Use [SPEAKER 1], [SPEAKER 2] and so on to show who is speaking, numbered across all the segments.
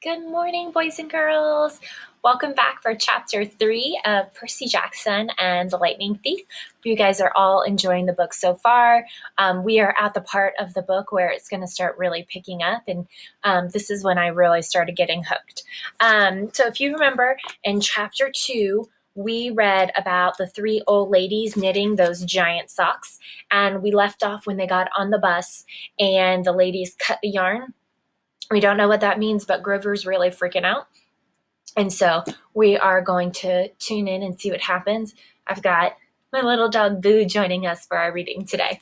[SPEAKER 1] Good morning, boys and girls. Welcome back for chapter 3 of Percy Jackson and the Lightning Thief. You guys are all enjoying the book so far. We are at the part of the book where it's going to start really picking up, and this is when I really started getting hooked. So if you remember, in chapter 2, we read about the 3 old ladies knitting those giant socks, and we left off when they got on the bus and the ladies cut the yarn. We don't know what that means, but Grover's really freaking out. And so we are going to tune in and see what happens. I've got my little dog Boo joining us for our reading today.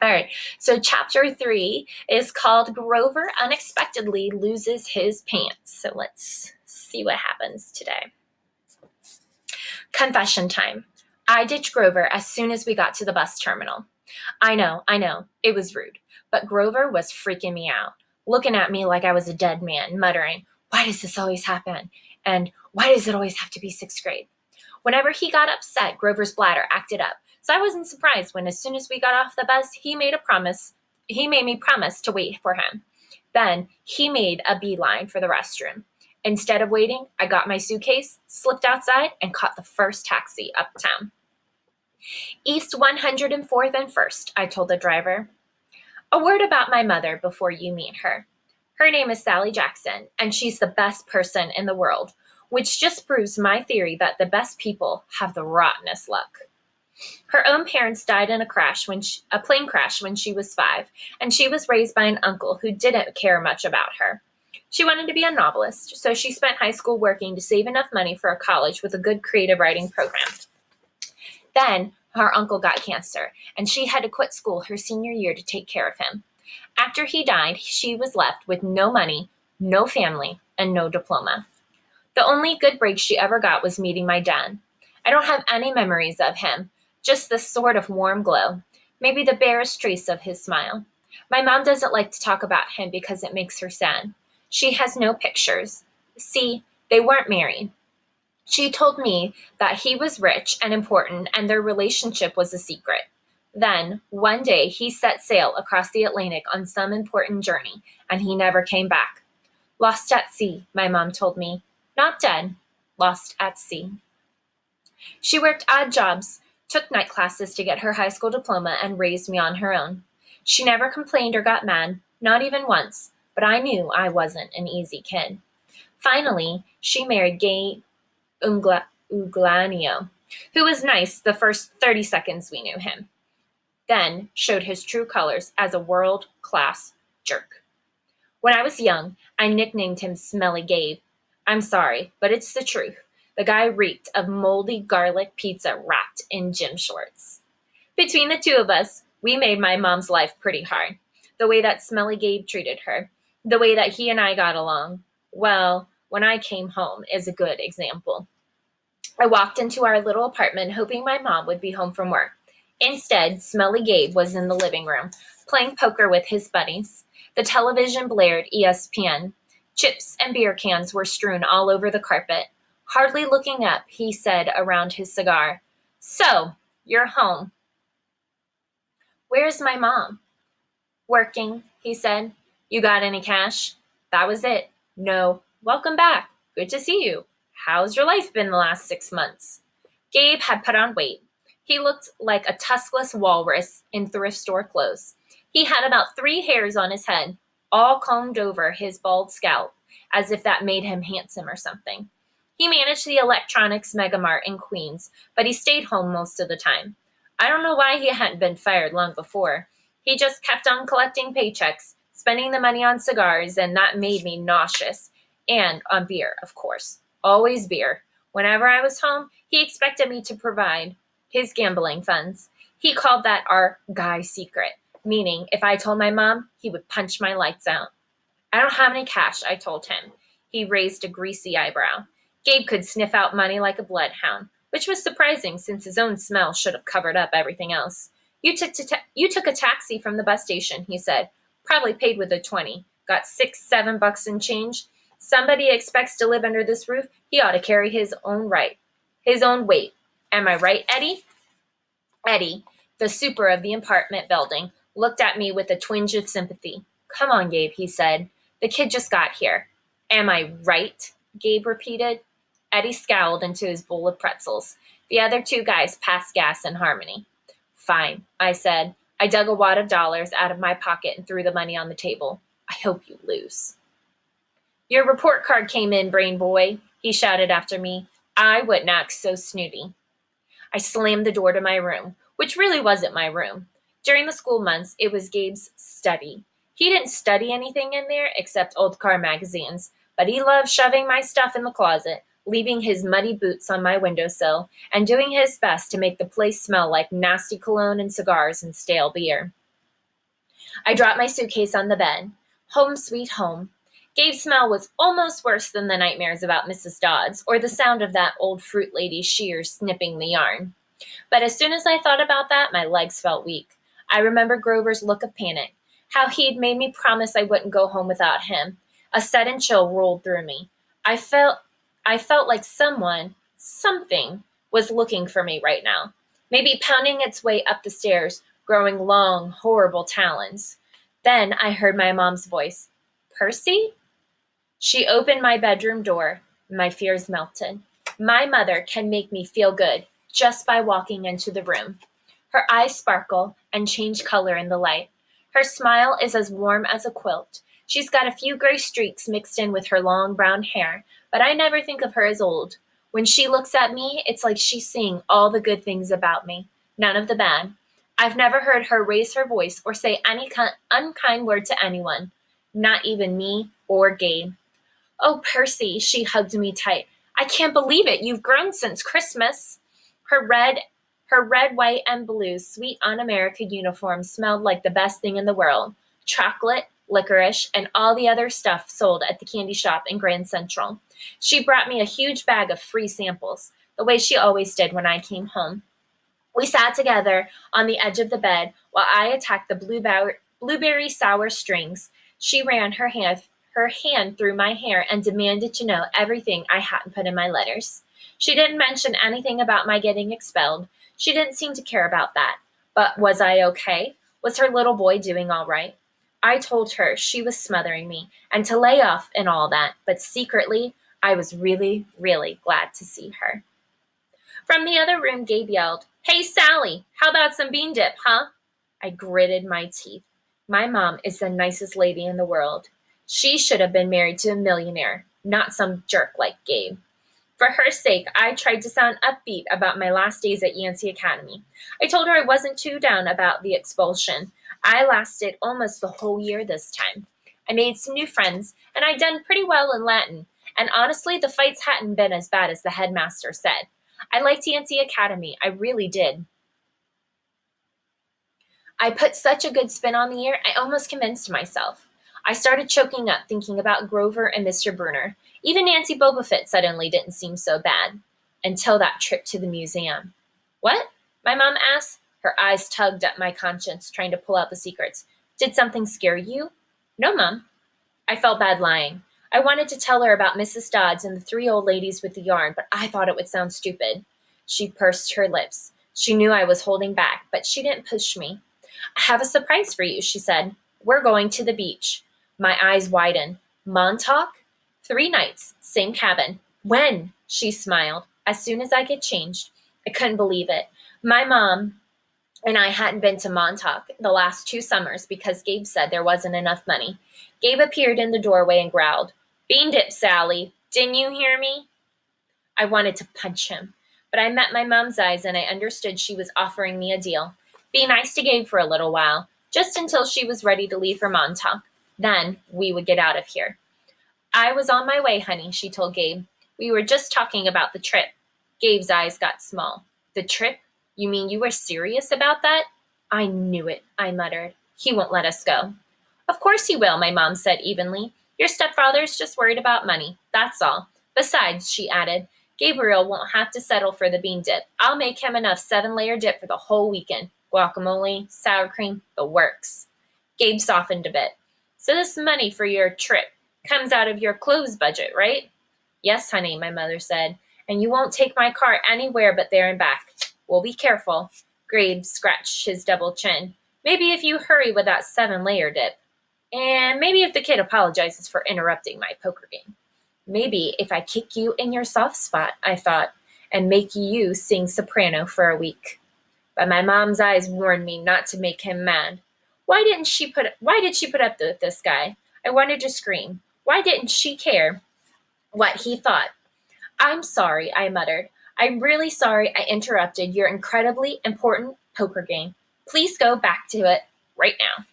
[SPEAKER 1] All right, so chapter 3 is called Grover Unexpectedly Loses His Pants. So let's see what happens today. Confession time. I ditched Grover as soon as we got to the bus terminal. I know, it was rude, but Grover was freaking me out, looking at me like I was a dead man, muttering, "Why does this always happen? And why does it always have to be 6th grade?" Whenever he got upset, Grover's bladder acted up, so I wasn't surprised when as soon as we got off the bus, he made me promise to wait for him. Then he made a beeline for the restroom. Instead of waiting, I got my suitcase, slipped outside, and caught the first taxi uptown. "East 104th and 1st, I told the driver. "A word about my mother before you meet her. Her name is Sally Jackson, and she's the best person in the world, which just proves my theory that the best people have the rottenest luck. Her own parents died in a plane crash when she was 5, and she was raised by an uncle who didn't care much about her. She wanted to be a novelist, so she spent high school working to save enough money for a college with a good creative writing program. Then her uncle got cancer, and she had to quit school her senior year to take care of him. After he died, she was left with no money, no family, and no diploma. The only good break she ever got was meeting my dad. I don't have any memories of him, just this sort of warm glow, maybe the barest trace of his smile. My mom doesn't like to talk about him because it makes her sad. She has no pictures. See, they weren't married. She told me that he was rich and important and their relationship was a secret. Then, one day, he set sail across the Atlantic on some important journey, and he never came back. Lost at sea, my mom told me. Not dead, lost at sea. She worked odd jobs, took night classes to get her high school diploma, and raised me on her own. She never complained or got mad, not even once, but I knew I wasn't an easy kid. Finally, she married Gay Uglanio, who was nice the first 30 seconds we knew him, then showed his true colors as a world-class jerk. When I was young, I nicknamed him Smelly Gabe. I'm sorry, but it's the truth. The guy reeked of moldy garlic pizza wrapped in gym shorts. Between the two of us, we made my mom's life pretty hard. The way that Smelly Gabe treated her, the way that he and I got along, well, when I came home is a good example. I walked into our little apartment hoping my mom would be home from work. Instead, Smelly Gabe was in the living room, playing poker with his buddies. The television blared ESPN. Chips and beer cans were strewn all over the carpet. Hardly looking up, he said around his cigar, "So, you're home." "Where's my mom?" "Working," he said. "You got any cash?" That was it. No, "Welcome back. Good to see you. How's your life been the last 6 months?" Gabe had put on weight. He looked like a tuskless walrus in thrift store clothes. He had about 3 hairs on his head, all combed over his bald scalp, as if that made him handsome or something. He managed the electronics megamart in Queens, but he stayed home most of the time. I don't know why he hadn't been fired long before. He just kept on collecting paychecks, spending the money on cigars, and that made me nauseous. And on beer, of course. Always beer. Whenever I was home, he expected me to provide his gambling funds. He called that our guy secret, meaning if I told my mom, he would punch my lights out. I don't have any cash, I told him. He raised a greasy eyebrow. Gabe could sniff out money like a bloodhound, which was surprising since his own smell should have covered up everything else. You took a taxi from the bus station, he said. Probably paid with a 20. Got $6-7 in change. Somebody expects to live under this roof, he ought to carry his own weight. Am I right, Eddie? Eddie, the super of the apartment building, looked at me with a twinge of sympathy. Come on, Gabe, he said. The kid just got here. Am I right? Gabe repeated. Eddie scowled into his bowl of pretzels. The other two guys passed gas in harmony. Fine, I said. I dug a wad of dollars out of my pocket and threw the money on the table. I hope you lose. Your report card came in, brain boy, he shouted after me. I wouldn't act so snooty. I slammed the door to my room, which really wasn't my room. During the school months, it was Gabe's study. He didn't study anything in there except old car magazines, but he loved shoving my stuff in the closet, leaving his muddy boots on my windowsill, and doing his best to make the place smell like nasty cologne and cigars and stale beer. I dropped my suitcase on the bed. Home sweet home. Gabe's smell was almost worse than the nightmares about Mrs. Dodds or the sound of that old fruit lady's shears snipping the yarn. But as soon as I thought about that, my legs felt weak. I remember Grover's look of panic, how he'd made me promise I wouldn't go home without him. A sudden chill rolled through me. I felt like something was looking for me right now, maybe pounding its way up the stairs, growing long, horrible talons. Then I heard my mom's voice. Percy? She opened my bedroom door. My fears melted. My mother can make me feel good just by walking into the room. Her eyes sparkle and change color in the light. Her smile is as warm as a quilt. She's got a few gray streaks mixed in with her long brown hair, but I never think of her as old. When she looks at me, it's like she's seeing all the good things about me, none of the bad. I've never heard her raise her voice or say any unkind word to anyone, not even me or Gabe. Oh, Percy, she hugged me tight. I can't believe it. You've grown since Christmas. Her red, white, and blue sweet un-America uniform smelled like the best thing in the world. Chocolate, licorice, and all the other stuff sold at the candy shop in Grand Central. She brought me a huge bag of free samples, the way she always did when I came home. We sat together on the edge of the bed while I attacked the blueberry sour strings. She ran her hand through my hair and demanded to know everything I hadn't put in my letters. She didn't mention anything about my getting expelled. She didn't seem to care about that. But was I okay? Was her little boy doing all right? I told her she was smothering me and to lay off and all that, but secretly, I was really, really glad to see her. From the other room, Gabe yelled, Hey, Sally, how about some bean dip, huh? I gritted my teeth. My mom is the nicest lady in the world. She should have been married to a millionaire, not some jerk like Gabe. For her sake, I tried to sound upbeat about my last days at Yancey Academy. I told her I wasn't too down about the expulsion. I lasted almost the whole year this time. I made some new friends, and I'd done pretty well in Latin. And honestly, the fights hadn't been as bad as the headmaster said. I liked Yancey Academy. I really did. I put such a good spin on the year, I almost convinced myself. I started choking up thinking about Grover and Mr. Bruner. Even Nancy Bobofit suddenly didn't seem so bad. Until that trip to the museum. What? My mom asked. Her eyes tugged at my conscience, trying to pull out the secrets. Did something scare you? No, Mom. I felt bad lying. I wanted to tell her about Mrs. Dodds and the three old ladies with the yarn, but I thought it would sound stupid. She pursed her lips. She knew I was holding back, but she didn't push me. I have a surprise for you, she said. We're going to the beach. My eyes widened. Montauk? 3 nights, same cabin. When? She smiled. As soon as I get changed. I couldn't believe it. My mom and I hadn't been to Montauk the last 2 summers because Gabe said there wasn't enough money. Gabe appeared in the doorway and growled, Bean dip, Sally. Didn't you hear me? I wanted to punch him, but I met my mom's eyes and I understood she was offering me a deal. Be nice to Gabe for a little while, just until she was ready to leave for Montauk. Then we would get out of here. I was on my way, honey, she told Gabe. We were just talking about the trip. Gabe's eyes got small. The trip? You mean you were serious about that? I knew it, I muttered. He won't let us go. Of course he will, my mom said evenly. Your stepfather's just worried about money, that's all. Besides, she added, Gabriel won't have to settle for the bean dip. I'll make him enough 7-layer dip for the whole weekend. Guacamole, sour cream, the works. Gabe softened a bit. So this money for your trip comes out of your clothes budget, right? Yes, honey, my mother said. And you won't take my car anywhere but there and back. We'll be careful. Gabe scratched his double chin. Maybe if you hurry with that 7-layer dip. And maybe if the kid apologizes for interrupting my poker game. Maybe if I kick you in your soft spot, I thought, and make you sing soprano for a week. But my mom's eyes warned me not to make him mad. Why did she put up with this guy? I wanted to scream. Why didn't she care what he thought? I'm sorry, I muttered. I'm really sorry I interrupted your incredibly important poker game. Please go back to it right now.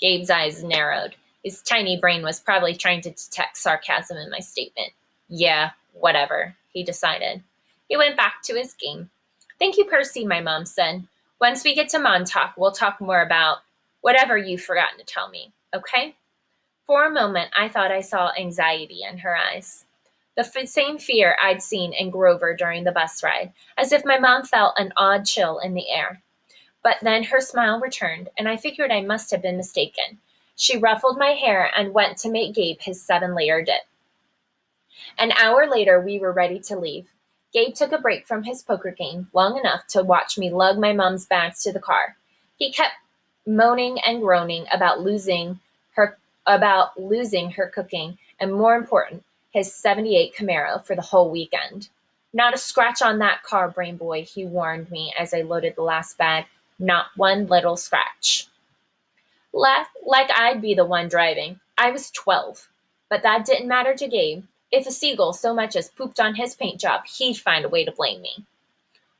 [SPEAKER 1] Gabe's eyes narrowed. His tiny brain was probably trying to detect sarcasm in my statement. Yeah, whatever, he decided. He went back to his game. Thank you, Percy, my mom said. Once we get to Montauk, we'll talk more about whatever you've forgotten to tell me, okay? For a moment, I thought I saw anxiety in her eyes. The same fear I'd seen in Grover during the bus ride, as if my mom felt an odd chill in the air. But then her smile returned, and I figured I must have been mistaken. She ruffled my hair and went to make Gabe his 7-layer dip. An hour later, we were ready to leave. Gabe took a break from his poker game long enough to watch me lug my mom's bags to the car. He kept moaning and groaning about losing her cooking, and more important, his '78 Camaro for the whole weekend. Not a scratch on that car, brain boy, he warned me as I loaded the last bag. Not one little scratch. Like I'd be the one driving. I was 12. But that didn't matter to Gabe. If a seagull so much as pooped on his paint job, he'd find a way to blame me.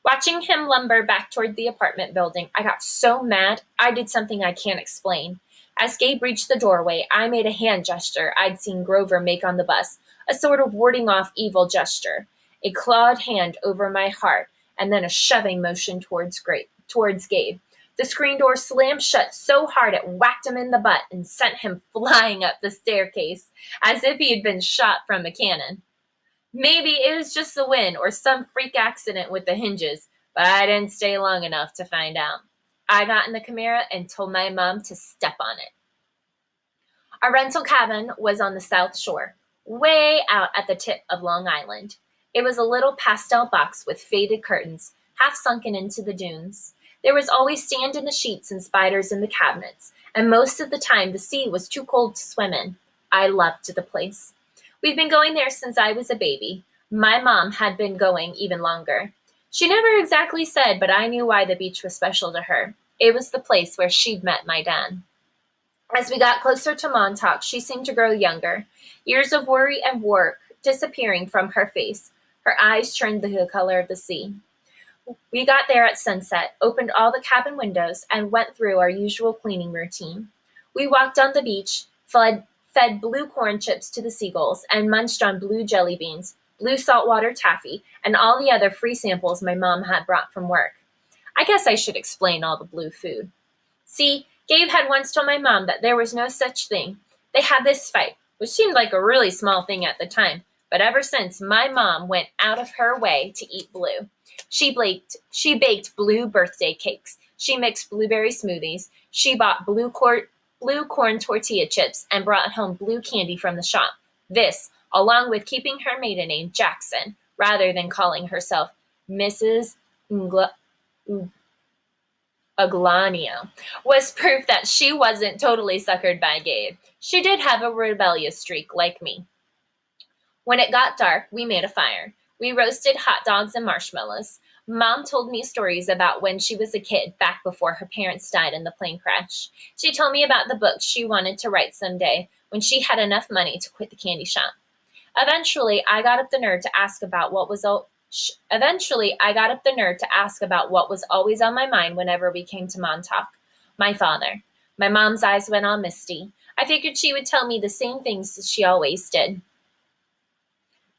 [SPEAKER 1] Watching him lumber back toward the apartment building, I got so mad I did something I can't explain. As Gabe reached the doorway, I made a hand gesture I'd seen Grover make on the bus, a sort of warding off evil gesture, a clawed hand over my heart, and then a shoving motion towards Gabe. The screen door slammed shut so hard it whacked him in the butt and sent him flying up the staircase as if he had been shot from a cannon. Maybe it was just the wind or some freak accident with the hinges, but I didn't stay long enough to find out. I got in the Camaro and told my mom to step on it. Our rental cabin was on the South Shore, way out at the tip of Long Island. It was a little pastel box with faded curtains, half sunken into the dunes. There was always sand in the sheets and spiders in the cabinets, and most of the time the sea was too cold to swim in. I loved the place. We'd been going there since I was a baby. My mom had been going even longer. She never exactly said, but I knew why the beach was special to her. It was the place where she'd met my dad. As we got closer to Montauk, she seemed to grow younger, years of worry and work disappearing from her face. Her eyes turned to the color of the sea. We got there at sunset, opened all the cabin windows, and went through our usual cleaning routine. We walked on the beach, fed blue corn chips to the seagulls, and munched on blue jelly beans, blue saltwater taffy, and all the other free samples my mom had brought from work. I guess I should explain all the blue food. See, Gabe had once told my mom that there was no such thing. They had this fight, which seemed like a really small thing at the time, but ever since, my mom went out of her way to eat blue. She baked blue birthday cakes. She mixed blueberry smoothies. She bought blue corn tortilla chips and brought home blue candy from the shop. This, along with keeping her maiden name Jackson, rather than calling herself Mrs. Aglanio, was proof that she wasn't totally suckered by Gabe. She did have a rebellious streak, like me. When it got dark, we made a fire. We roasted hot dogs and marshmallows. Mom told me stories about when she was a kid, back before her parents died in the plane crash. She told me about the books she wanted to write someday when she had enough money to quit the candy shop. Eventually, I got up the nerve to ask about what was always on my mind whenever we came to Montauk. My father. My mom's eyes went all misty. I figured she would tell me the same things she always did.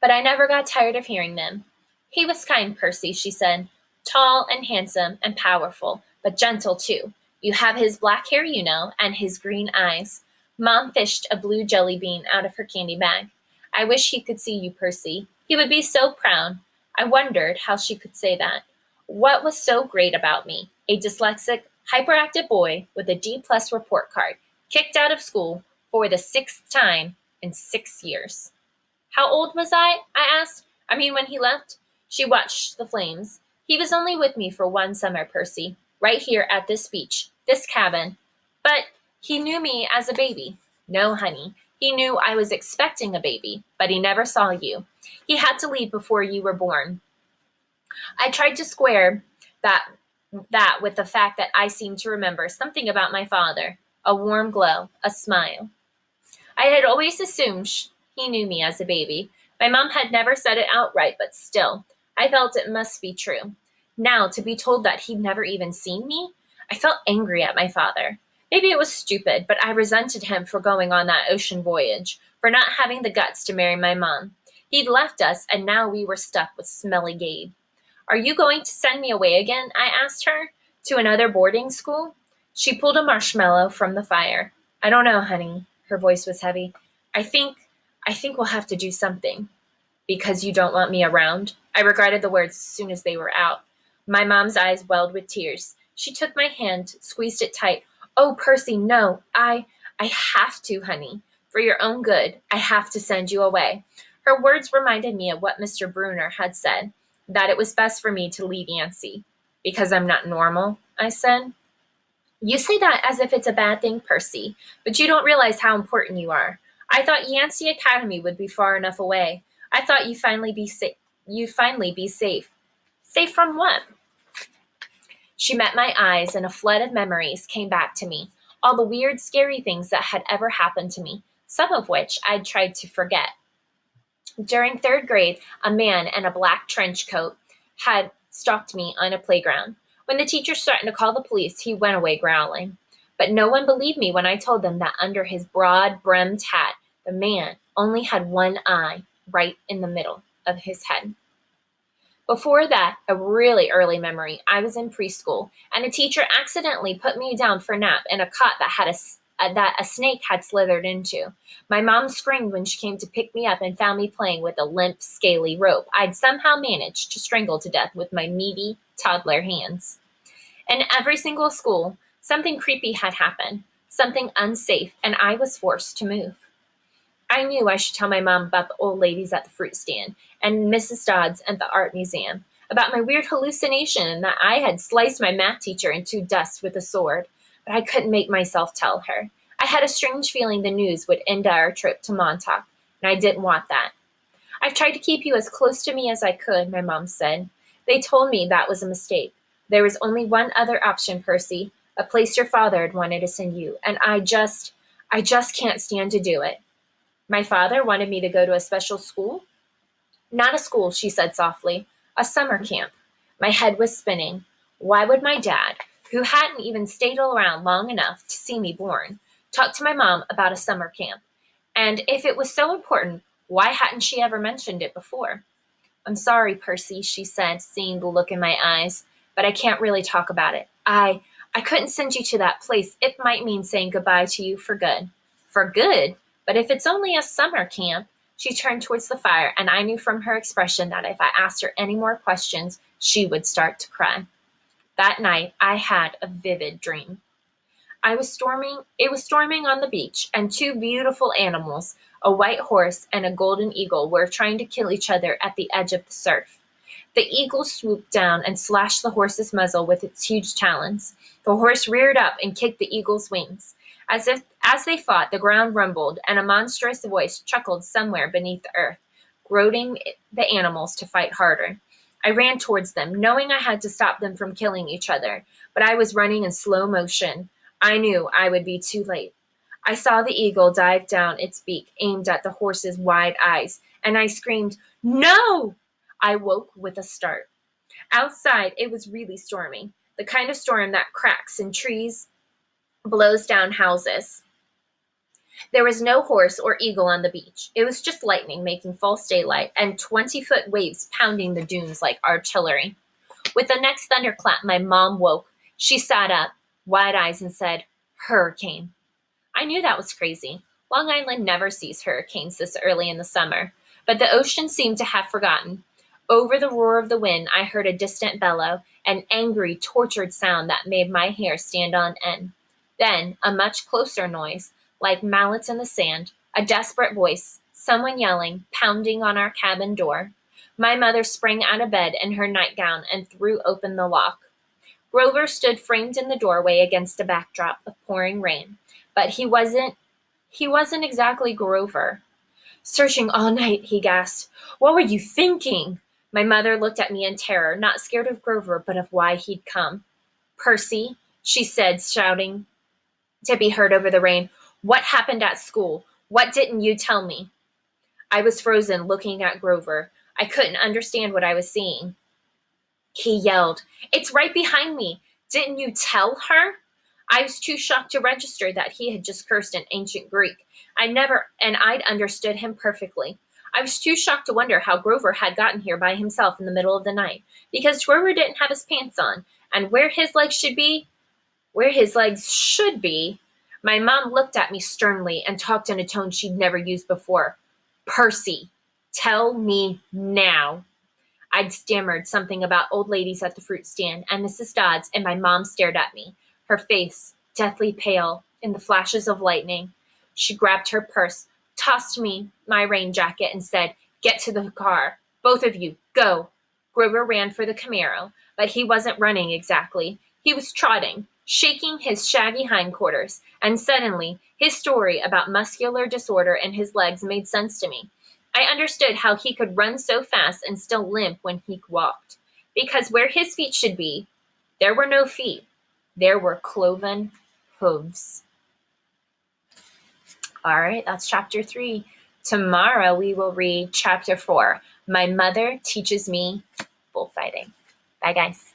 [SPEAKER 1] But I never got tired of hearing them. He was kind, Percy, she said. Tall and handsome and powerful, but gentle too. You have his black hair, you know, and his green eyes. Mom fished a blue jelly bean out of her candy bag. I wish he could see you, Percy. He would be so proud. I wondered how she could say that. What was so great about me? A dyslexic, hyperactive boy with a D-plus report card, kicked out of school for the 6th time in 6 years. How old was I asked. When he left? She watched the flames. He was only with me for 1 summer, Percy, right here at this beach, this cabin. But he knew me as a baby. No, honey, He knew I was expecting a baby, but he never saw you. He had to leave before you were born. I tried to square that that with the fact that I seemed to remember something about my father, a warm glow, a smile. I had always assumed he knew me as a baby. My mom had never said it outright, but still, I felt it must be true. Now, to be told that he'd never even seen me, I felt angry at my father. Maybe it was stupid, but I resented him for going on that ocean voyage, for not having the guts to marry my mom. He'd left us, and now we were stuck with smelly Gabe. Are you going to send me away again? I asked her. To another boarding school? She pulled a marshmallow from the fire. I don't know, honey. Her voice was heavy. I think I think we'll have to do something. Because you don't want me around? I regretted the words as soon as they were out. My mom's eyes welled with tears. She took my hand, squeezed it tight. Oh, Percy, no. I have to, honey. For your own good, I have to send you away. Her words reminded me of what Mr. Bruner had said, that it was best for me to leave Yancey. Because I'm not normal, I said. You say that as if it's a bad thing, Percy, but you don't realize how important you are. I thought Yancey Academy would be far enough away. I thought you'd finally be safe. You'd finally be safe. Safe from what? She met my eyes, and a flood of memories came back to me. All the weird, scary things that had ever happened to me, some of which I'd tried to forget. During third grade, a man in a black trench coat had stalked me on a playground. When the teachers threatened to call the police, he went away growling. But no one believed me when I told them that under his broad brimmed hat, the man only had one eye right in the middle of his head. Before that, a really early memory, I was in preschool, and a teacher accidentally put me down for a nap in a cot that a snake had slithered into. My mom screamed when she came to pick me up and found me playing with a limp, scaly rope I'd somehow managed to strangle to death with my meaty toddler hands. In every single school, something creepy had happened, something unsafe, and I was forced to move. I knew I should tell my mom about the old ladies at the fruit stand and Mrs. Dodds at the art museum, about my weird hallucination and that I had sliced my math teacher into dust with a sword, but I couldn't make myself tell her. I had a strange feeling the news would end our trip to Montauk, and I didn't want that. I've tried to keep you as close to me as I could, my mom said. They told me that was a mistake. There was only one other option, Percy, a place your father had wanted to send you, and I just can't stand to do it. My father wanted me to go to a special school? Not a school, she said softly. A summer camp. My head was spinning. Why would my dad, who hadn't even stayed around long enough to see me born, talk to my mom about a summer camp? And if it was so important, why hadn't she ever mentioned it before? I'm sorry, Percy, she said, seeing the look in my eyes, but I can't really talk about it. I couldn't send you to that place. It might mean saying goodbye to you for good. For good? But if it's only a summer camp, she turned towards the fire, and I knew from her expression that if I asked her any more questions, she would start to cry. That night, I had a vivid dream. It was storming on the beach, and two beautiful animals, a white horse and a golden eagle, were trying to kill each other at the edge of the surf. The eagle swooped down and slashed the horse's muzzle with its huge talons. The horse reared up and kicked the eagle's wings. As they fought, the ground rumbled, and a monstrous voice chuckled somewhere beneath the earth, goading the animals to fight harder. I ran towards them, knowing I had to stop them from killing each other, but I was running in slow motion. I knew I would be too late. I saw the eagle dive down its beak, aimed at the horse's wide eyes, and I screamed, "No!" I woke with a start. Outside, it was really stormy, the kind of storm that cracks in trees, blows down houses. There was no horse or eagle on the beach. It was just lightning making false daylight and 20-foot waves pounding the dunes like artillery. With the next thunderclap, my mom woke. She sat up, wide eyes, and said, "Hurricane." I knew that was crazy. Long Island never sees hurricanes this early in the summer, but the ocean seemed to have forgotten. Over the roar of the wind, I heard a distant bellow, an angry, tortured sound that made my hair stand on end. Then, a much closer noise, like mallets in the sand, a desperate voice, someone yelling, pounding on our cabin door. My mother sprang out of bed in her nightgown and threw open the lock. Grover stood framed in the doorway against a backdrop of pouring rain, but he wasn't He wasn't exactly Grover. Searching all night, he gasped. What were you thinking? My mother looked at me in terror, not scared of Grover, but of why he'd come. Percy, she said, shouting to be heard over the rain. What happened at school? What didn't you tell me? I was frozen, looking at Grover. I couldn't understand what I was seeing. He yelled, It's right behind me. Didn't you tell her? I was too shocked to register that he had just cursed in ancient Greek. I'd understood him perfectly. I was too shocked to wonder how Grover had gotten here by himself in the middle of the night, because Grover didn't have his pants on, and where his legs should be, my mom looked at me sternly and talked in a tone she'd never used before. Percy, tell me now. I'd stammered something about old ladies at the fruit stand and Mrs. Dodds, and my mom stared at me, her face deathly pale in the flashes of lightning. She grabbed her purse, tossed me my rain jacket, and said, Get to the car. Both of you, go. Grover ran for the Camaro, but he wasn't running exactly. He was trotting, shaking his shaggy hindquarters, and suddenly his story about muscular disorder in his legs made sense to me. I understood how he could run so fast and still limp when he walked, because where his feet should be, there were no feet. There were cloven hooves. All right, that's chapter 3. Tomorrow we will read chapter 4. My mother teaches me bullfighting. Bye, guys.